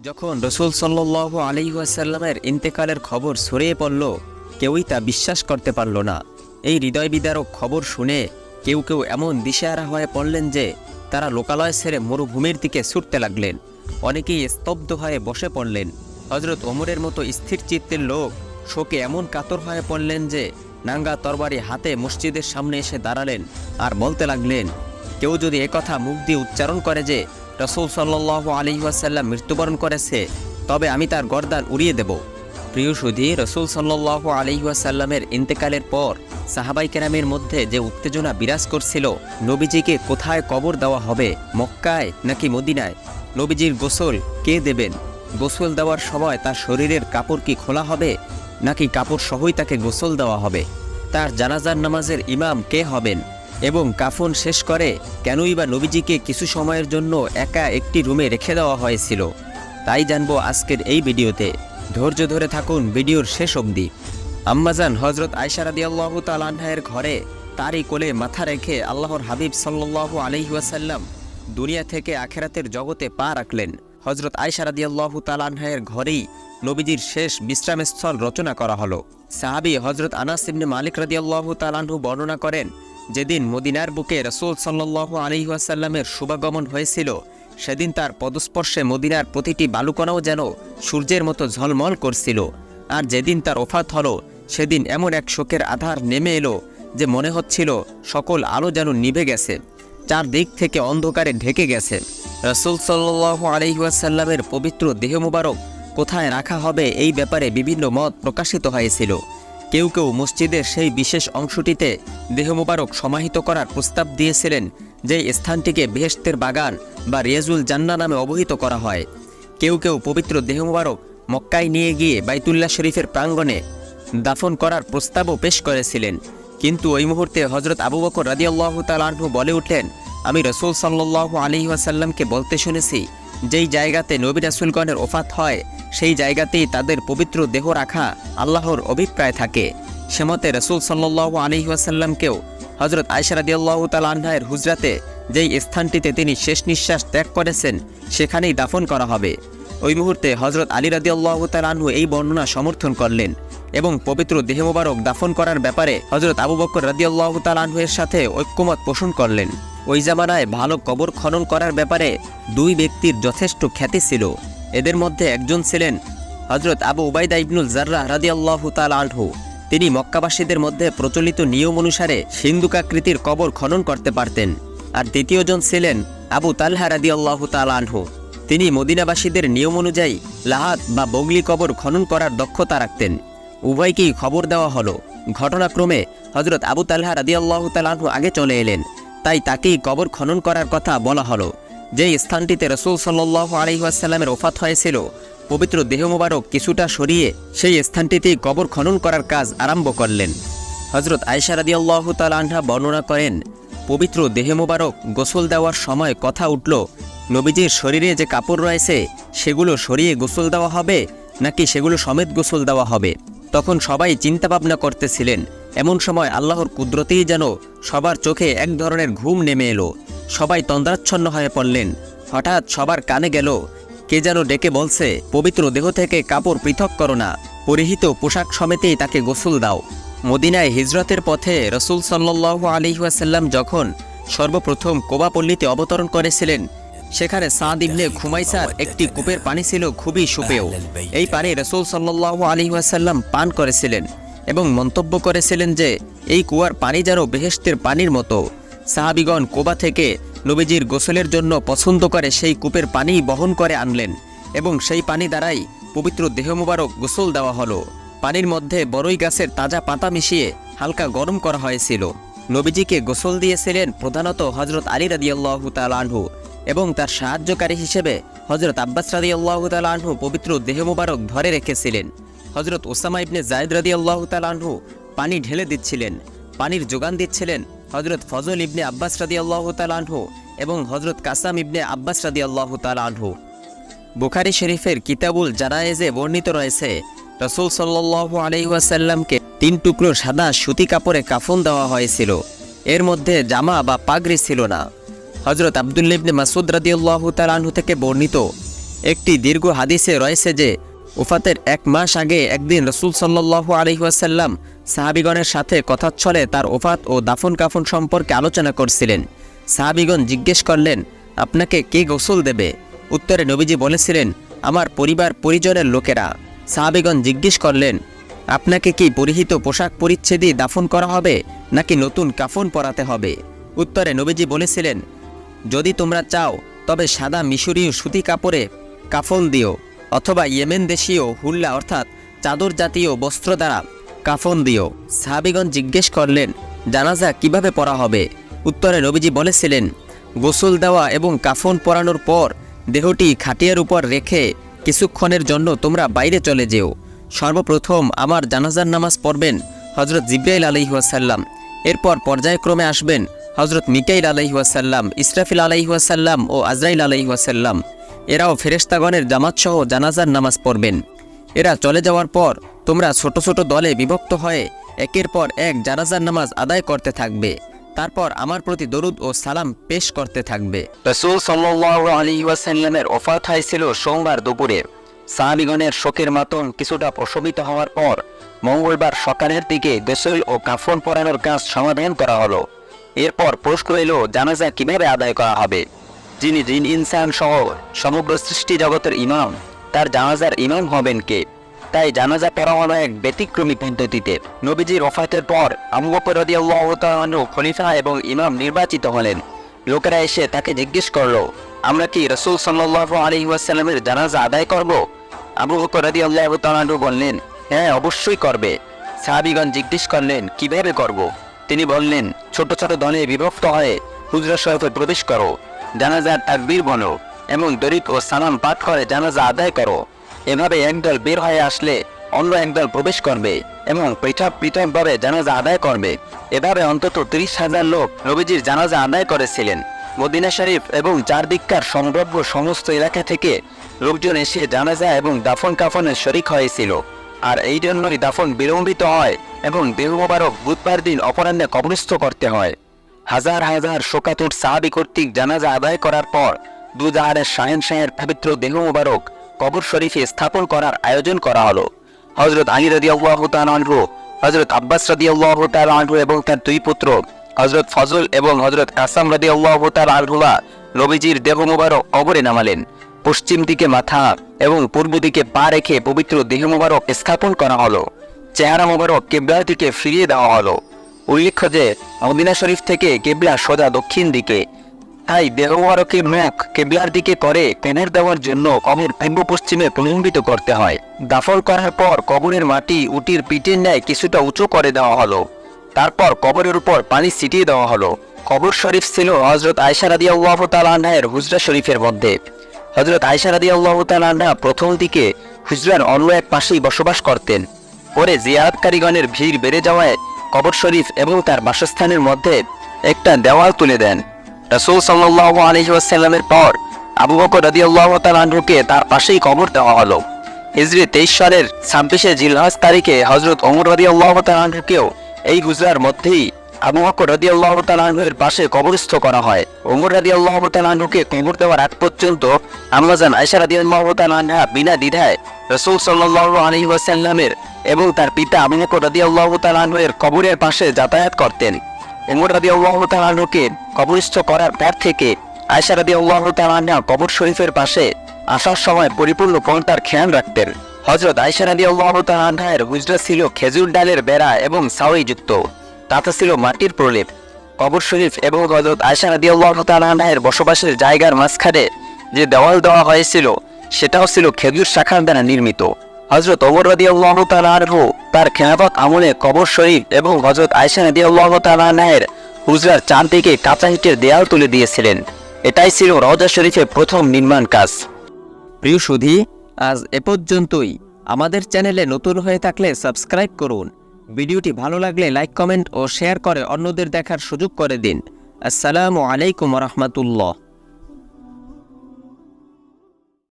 যখন রসুল সাল্লাল্লাহু আলাইহি ওয়াসাল্লামের ইন্তেকালের খবর ছড়িয়ে পড়ল, কেউই তা বিশ্বাস করতে পারল না। এই হৃদয় বিদারক খবর শুনে কেউ কেউ এমন দিশেহারা হয়ে পড়লেন যে তারা লোকালয় ছেড়ে মরুভূমির দিকে ছুটতে লাগলেন। অনেকেই স্তব্ধ হয়ে বসে পড়লেন। হজরত ওমরের মতো স্থির চিত্তের লোক শোকে এমন কাতর হয়ে পড়লেন যে নাঙ্গা তরবারি হাতে মসজিদের সামনে এসে দাঁড়ালেন আর বলতে লাগলেন, কেউ যদি একথা মুখ দিয়ে উচ্চারণ করে যে রসুল সাল্লাল্লাহু আলাইহি ওয়াসাল্লাম মৃত্যুবরণ করেছে, তবে আমি তার গর্দান উড়িয়ে দেব। প্রিয় সুধী, রসুল সাল্লাল্লাহু আলাইহি ওয়াসাল্লামের ইন্তেকালের পর সাহাবাই কেরামের মধ্যে যে উত্তেজনা বিরাজ করছিল, নবীজিকে কোথায় কবর দেওয়া হবে, মক্কায় নাকি মদিনায়? নবীজির গোসল কে দেবেন? গোসল দেওয়ার সময় তার শরীরের কাপড় কি খোলা হবে নাকি কাপড় সহই তাকে গোসল দেওয়া হবে? তার জানাজার নামাজের ইমাম কে হবেন? এবং কাফন শেষ করে কেনই বা নবীজিকে কিছু সময়ের জন্য একা একটি রুমে রেখে দেওয়া হয়েছিল? তাই জানবো আজকের এই ভিডিওতে। ধৈর্য ধরে থাকুন ভিডিওর শেষ অবধি। আম্মাজান হজরত আয়েশা রাদিয়াল্লাহু তাআলা আনহার ঘরে তারই কোলে মাথা রেখে আল্লাহর হাবিব সাল্লাল্লাহু আলাইহি ওয়াসাল্লাম দুনিয়া থেকে আখেরাতের জগতে পা রাখলেন। হজরত আয়েশা রাদিয়াল্লাহু তাআলা আনহার ঘরেই নবীজির শেষ বিশ্রামস্থল রচনা করা হলো। সাহাবী হজরত আনাস ইবনে মালিক রাদিয়াল্লাহু তাআলা আনহু বর্ণনা করেন, যেদিন মদিনার বুকে রাসূল সাল্লাল্লাহু আলাইহি ওয়াসাল্লামের শুভাগমন হয়েছিল, সেদিন তার পদস্পর্শে মদিনার প্রতিটি বালুকণাও যেন সূর্যের মতো ঝলমল করছিল। আর যেদিন তার ওফাত হলো, সেদিন এমন এক শোকের আধার নেমে এলো যে মনে হচ্ছিল সকল আলো যেন নিভে গেছে, চারদিক থেকে অন্ধকারে ঢেকে গেছে। রাসূল সাল্লাল্লাহু আলাইহি ওয়াসাল্লামের পবিত্র দেহ মুবারক কোথায় রাখা হবে এই ব্যাপারে বিভিন্ন মত প্রকাশিত হয়েছিল। কেউ কেউ মসজিদের সেই বিশেষ অংশটিতে দেহ মুবারক সমাহিত করার প্রস্তাব দিয়েছিলেন, যে স্থানটিকে বেহেশতের বাগান বা রিয়াজুল জান্নাহ নামে অবহিত করা হয়। কেউ কেউ পবিত্র দেহ মুবারক মক্কায় নিয়ে গিয়ে বাইতুল্লাহ শরীফের প্রাঙ্গণে দাফন করার প্রস্তাবও পেশ করেছিলেন। কিন্তু ওই মুহূর্তে হজরত আবু বকর রাদিয়াল্লাহু তাআলা আনহু বলে উঠলেন, আমি রাসূল সাল্লাল্লাহু আলাইহি ওয়াসাল্লামকে বলতে শুনেছি, যেই জায়গাতে নবী রাসূলগণের ওফাত হয় সেই জায়গাতেই তাদের পবিত্র দেহ রাখা আল্লাহর অভিপ্রায় থাকে। সেমতে রাসূল সাল্লাল্লাহু আলাইহি ওয়াসাল্লামকেও হজরত আয়েশা রাদিয়াল্লাহু তাআলা আনহার হুজরাতে যেই স্থানটিতে তিনি শেষ নিঃশ্বাস ত্যাগ করেছেন সেখানেই দাফন করা হবে। ওই মুহূর্তে হজরত আলী রাদিয়াল্লাহু তাআলা আনহু এই বর্ণনা সমর্থন করলেন এবং পবিত্র দেহ মোবারক দাফন করার ব্যাপারে হজরত আবু বকর রাদিয়াল্লাহু তাআলা আনহু এর সাথে ঐক্যমত পোষণ করলেন। ওই জামানায় ভালো কবর খনন করার ব্যাপারে দুই ব্যক্তির যথেষ্ট খ্যাতি ছিল। এদের মধ্যে একজন ছিলেন হজরত আবু উবাইদা ইবনুল জাররাহ রাদিয়াল্লাহু তাআলা আনহু। তিনি মক্কাবাসীদের মধ্যে প্রচলিত নিয়ম অনুসারে সিন্দুকাকৃতির কবর খনন করতে পারতেন। আর দ্বিতীয়জন ছিলেন আবু তালহা রাদিয়াল্লাহু তাআলা আনহু। তিনি মদিনাবাসীদের নিয়ম অনুযায়ী লাহাত বা বগলি কবর খনন করার দক্ষতা রাখতেন। উভয়কেই খবর দেওয়া হলো। ঘটনাক্রমে হজরত আবু তালহা রাদিয়াল্লাহু তাআলা আনহু আগে চলে এলেন, তাই তাকেই কবর খনন করার কথা বলা হলো। যেই স্থানটিতে রাসূল সাল্লাল্লাহু আলাইহি ওয়াসাল্লামের ওফাত হয়েছিল, পবিত্র দেহ মুবারক কিছুটা সরিয়ে সেই স্থানটিতেই কবর খনন করার কাজ আরম্ভ করলেন। হজরত আয়েশা রাদিয়াল্লাহু তাআলা আনহা বর্ণনা করেন, পবিত্র দেহ মুবারক গোসল দেওয়ার সময় কথা উঠল, নবীজির শরীরে যে কাপড় রয়েছে সেগুলো সরিয়ে গোসল দেওয়া হবে নাকি সেগুলো সমেত গোসল দেওয়া হবে। তখন সবাই চিন্তা ভাবনা করতেছিলেন। এমন সময় আল্লাহর কুদরতেই যেন সবার চোখে এক ধরনের ঘুম নেমে এলো। সবাই তন্দ্রাচ্ছন্ন হয়ে পড়লেন। হঠাৎ সবার কানে গেল, কে যেন ডেকে বলছে, পবিত্র দেহ থেকে কাপড় পৃথক করো না, পরিহিত পোশাক সমেতেই তাকে গোসল দাও। মদিনায় হিজরতের পথে রাসূল সাল্লাল্লাহু আলাইহি ওয়াসাল্লাম যখন সর্বপ্রথম কোবা পল্লীতে অবতরণ করেছিলেন, সেখানে সাদ ইবনে খুমাইসার একটি কূপের পানি ছিল খুবই সুপেয়। এই পানি রাসূল সাল্লাল্লাহু আলাইহি ওয়াসাল্লাম পান করেছিলেন এবং মন্তব্য করেছিলেন যে এই কুয়ার পানি যেন বেহেশতের পানির মতো। সাহাবীগণ কোবা থেকে নবীজির গোসলের জন্য পছন্দ করে সেই কূপের পানি বহন করে আনলেন এবং সেই পানি দ্বারাই পবিত্র দেহ মুবারক গোসল দেওয়া হলো। পানির মধ্যে বড়ই গাছের তাজা পাতা মিশিয়ে হালকা গরম করা হয়েছিল। নবীজিকে গোসল দিয়েছিলেন প্রধানত হজরত আলী রাদিয়াল্লাহু তাআলা আনহু এবং তার সাহায্যকারী হিসেবে হজরত আব্বাস রাদিয়াল্লাহু তাআলা আনহু পবিত্র দেহ মুবারক ধরে রেখেছিলেন। হজরত ওসামা ইবনে যায়েদ রাদিয়াল্লাহু তাআলা আনহু পানি ঢেলে দিচ্ছিলেন। পানির যোগান দিচ্ছিলেন হজরত ফজল ইবনে আব্বাস রাদিয়াল্লাহু তাআলা আনহু এবং হজরত কাসাম ইবনে আব্বাস রাদিয়াল্লাহু তাআলা আনহু। বুখারী শরীফের কিতাবুল জানায়েজে বর্ণিত রয়েছে, রাসূল সাল্লাল্লাহু আলাইহি ওয়াসাল্লামকে 3 টুকরো সাদা সুতি কাপড়ে কাফন দেওয়া হয়েছিল। এর মধ্যে জামা বা পাগড়ি ছিল না। হজরত আব্দুল্লাহ ইবনে মাসউদ রাদিয়াল্লাহু তাআলা আনহু থেকে বর্ণিত, একটি দীর্ঘ হাদিসে রয়েছে যে ওফাতের 1 মাস আগে একদিন রাসূল সাল্লাল্লাহু আলাইহি ওয়াসাল্লাম সাহাবীগণের সাথে কথাচ্ছলে তার ওফাত ও দাফন কাফন সম্পর্কে আলোচনা করছিলেন। সাহাবীগণ জিজ্ঞেস করলেন, আপনাকে কে গোসল দেবে? উত্তরে নবীজি বলেছিলেন, আমার পরিবার পরিজনের লোকেরা। সাহাবীগণ জিজ্ঞেস করলেন, আপনাকে কি পরিহিত পোশাক পরিচ্ছেদই দাফন করা হবে নাকি নতুন কাফন পরাতে হবে? উত্তরে নবীজি বলেছিলেন, যদি তোমরা চাও তবে সাদা মিশরীয় সুতি কাপড়ে কাফন দিও, অথবা ইয়েমেন দেশীয় হুল্লা অর্থাৎ চাদর জাতীয় বস্ত্র দ্বারা কাফন দিও। সাহাবীগণ জিজ্ঞেস করলেন, জানাজা কিভাবে পড়া হবে? উত্তরে নবীজি বলেছিলেন, গোসল দেওয়া এবং কাফন পরানোর পর দেহটি খাটিয়ার উপর রেখে কিছুক্ষণের জন্য তোমরা বাইরে চলে যেও। সর্বপ্রথম আমার জানাজার নামাজ পড়বেন হজরত জিব্রাইল আলাইহি ওয়াসাল্লাম, এরপর পর্যায়ক্রমে আসবেন হজরত মিকাইল আলাইহি ওয়াসাল্লাম, ইসরাফিল আলাইহি ওয়াসাল্লাম ও আজরাইল আলাইহি ওয়াসাল্লাম। এরাও ফেরেশতাগণের জামাতসহ জানাজার নামাজ পড়বেন। এরা চলে যাওয়ার পর তোমরা ছোট ছোট দলে বিভক্ত হয়ে একের পর এক জানাজার নামাজ আদায় করতে থাকবে। তারপর আমার প্রতি দরুদ ও সালাম পেশ করতে থাকবে। রাসূল সাল্লাল্লাহু আলাইহি ওয়াসাল্লামের ওফাত হয়েছিল সোমবার দুপুরে। সাহাবীগণের শোকের মাতম কিছুটা প্রশমিত হওয়ার পর মঙ্গলবার সকালের দিকে গোসল ও কাফন পরানোর কাজ সমাধান করা হলো। এরপর প্রশ্ন এলো, জানাজা কিভাবে আদায় করা হবে? যিনি জিন ইনসান সহ সমগ্র সৃষ্টি জগতের ইমাম, তার জানাজার ইমাম হবেন কে? তাই জানাজা পড়া হলো এক ব্যতিক্রমী পদ্ধতিতে। নবীজির ওফাতের পর আবু বকর রাদিয়াল্লাহু তাআলা আনহু খলিফা এবং ইমাম নির্বাচিত হলেন। লোকেরা এসে তাকে জিজ্ঞেস করলো, আমরা কি রাসূল সাল্লাল্লাহু আলাইহি ওয়াসাল্লামের জানাজা আদায় করব? আবু বকর রাদিয়াল্লাহু তাআলা আনহু বললেন, হ্যাঁ, অবশ্যই করবে। সাহাবীগণ জিজ্ঞেস করলেন, কিভাবে করব? তিনি বললেন, ছোট ছোট দলে বিভক্ত হয়ে হুজরা শরীফে প্রবেশ করো, জানাজার তাকবীর বলো এবং দরুদ ও সালাম পাঠ করে জানাজা আদায় করো। এভাবে একদল বের হয়ে আসলে অন্য একদল প্রবেশ করবে এবং পৃথক পৃথকভাবে জানাজা আদায় করবে। এভাবে অন্তত 30,000 লোক নবীজির জানাজা আদায় করেছিলেন। মদিনা শরীফ এবং চারদিককার সম্ভাব্য সমস্ত এলাকা থেকে লোকজন এসে জানাজা এবং দাফন কাফনের শরিক হয়েছিল। আর এই জন্যই দাফন বিলম্বিত হয় এবং দেহ মোবারক বুধবার দিন অপরাহ্নে কবরস্থ করতে হয়। হাজার হাজার শোকাতুর সাহাবী কর্তৃক জানাজা আদায় করার পর দুজাহানের শাহেনশাহের পবিত্র দেহ মোবারক কবর শরীফে স্থাপন করার আয়োজন করা হলো। হযরত আলী রাদিয়াল্লাহু তাআলা আনহু, হযরত আব্বাস রাদিয়াল্লাহু তাআলা আনহু এবং তার দুই পুত্র হযরত ফজল এবং হযরত কাসম রাদিয়াল্লাহু তাআলা আনহুমা নবীজির দেহ মোবারক কবরে নামালেন। পশ্চিম দিকে মাথা এবং পূর্ব দিকে পা রেখে পবিত্র দেহ মোবারক স্থাপন করা হলো। চেহারা মোবারক কিবলার দিকে ফিরিয়ে দেওয়া হলো। উল্লেখ্য যে মদিনা শরীফ থেকে কিবলা সোজা দক্ষিণ দিকে, তাই দেহ মোবারকের মুখ কিবলার দিকে করে পেনের দেওয়ার জন্য কবর পূর্ব পশ্চিমে প্রলম্বিত করতে হয়। দাফন করার পর কবরের মাটি উটির পিঠের ন্যায় কিছুটা উঁচু করে দেওয়া হলো। তারপর কবরের উপর পানি ছিটিয়ে দেওয়া হলো। কবর শরীফ ছিল হযরত আয়েশা রাদিয়াল্লাহু তাআলা আনহার হুজরা শরীফের মধ্যে। হযরত আয়েশা রাদিয়াল্লাহু তাআলা আনহা প্রথম দিকে হুজরার অন্য এক পাশেই বসবাস করতেন। পরে জিয়ারতকারীগণের ভিড় বেড়ে যাওয়ায় কবর শরীফ এবং তার বাসস্থানের মধ্যে একটা দেওয়াল তুলে দেন। রাসূল সাল্লাল্লাহু আলাইহি ওয়াসাল্লামের পর আবু বকর রাদিয়াল্লাহু তাআলা আনহুকে তার পাশেই কবর দেওয়া হলো। হিজরি 23 সালের 26শে জিলহজ তারিখে হযরত ওমর রাদিয়াল্লাহু তাআলা আনহুকেও এই হুজরার মধ্যেই আবু বকর রাদিয়াল্লাহু তাআলা আনহুর পাশে কবরস্থ করা হয়। ওমর রাদিয়াল্লাহু তাআলা আনহুকে কবর দেওয়ার আগ পর্যন্ত আম্মা জান আয়েশা রাদিয়াল্লাহু তাআলা আনহা বিনা দ্বিধায় রাসূল সাল্লাল্লাহু আলাইহি ওয়াসাল্লামের এবং তার পিতা আবু বকর রাদিয়াল্লাহু তাআলা আনহুর কবরের পাশে যাতায়াত করতেন। ওমর রাদিয়াল্লাহু তাআলা আনহুকে কবরস্থ করার পর থেকে আয়েশা রাদিয়াল্লাহু তাআলা আনহা কবর শরীফের পাশে আসার সময় পরিপূর্ণ পর্দার খেয়াল রাখতেন। হযরত আয়েশা রাদিয়াল্লাহু তাআলা আনহার হুজরা ছিল খেজুর ডালের বেড়া এবং ছাউনি যুক্ত, তাতে ছিল মাটির প্রলেপ। কবর শরীফ এবং হযরত আয়েশা রাদিয়াল্লাহু তাআলা আনহার বসবাসের জায়গার মাঝখানে যে দেওয়াল দেওয়া হয়েছিল সেটাও ছিল খেজুর শাখার দ্বারা নির্মিত। হযরত ওমর রাদিয়াল্লাহু তাআলা আনহু তার খেলাফত আমলে কবর শরীফ এবং হযরত আয়েশা রাদিয়াল্লাহু তাআলা আনহার হুজরার চারদিকে কাঁচা ইটের দেয়াল তুলে দিয়েছিলেন। এটাই ছিল রওজা শরীফের প্রথম নির্মাণ কাজ। প্রিয় সুধী, আজ এ পর্যন্তই। আমাদের চ্যানেলে নতুন হয়ে থাকলে সাবস্ক্রাইব করুন। ভিডিওটি ভালো লাগলে লাইক, কমেন্ট ও শেয়ার করে অন্যদের দেখার সুযোগ করে দিন। আসসালামু আলাইকুম ওয়া রাহমাতুল্লাহ।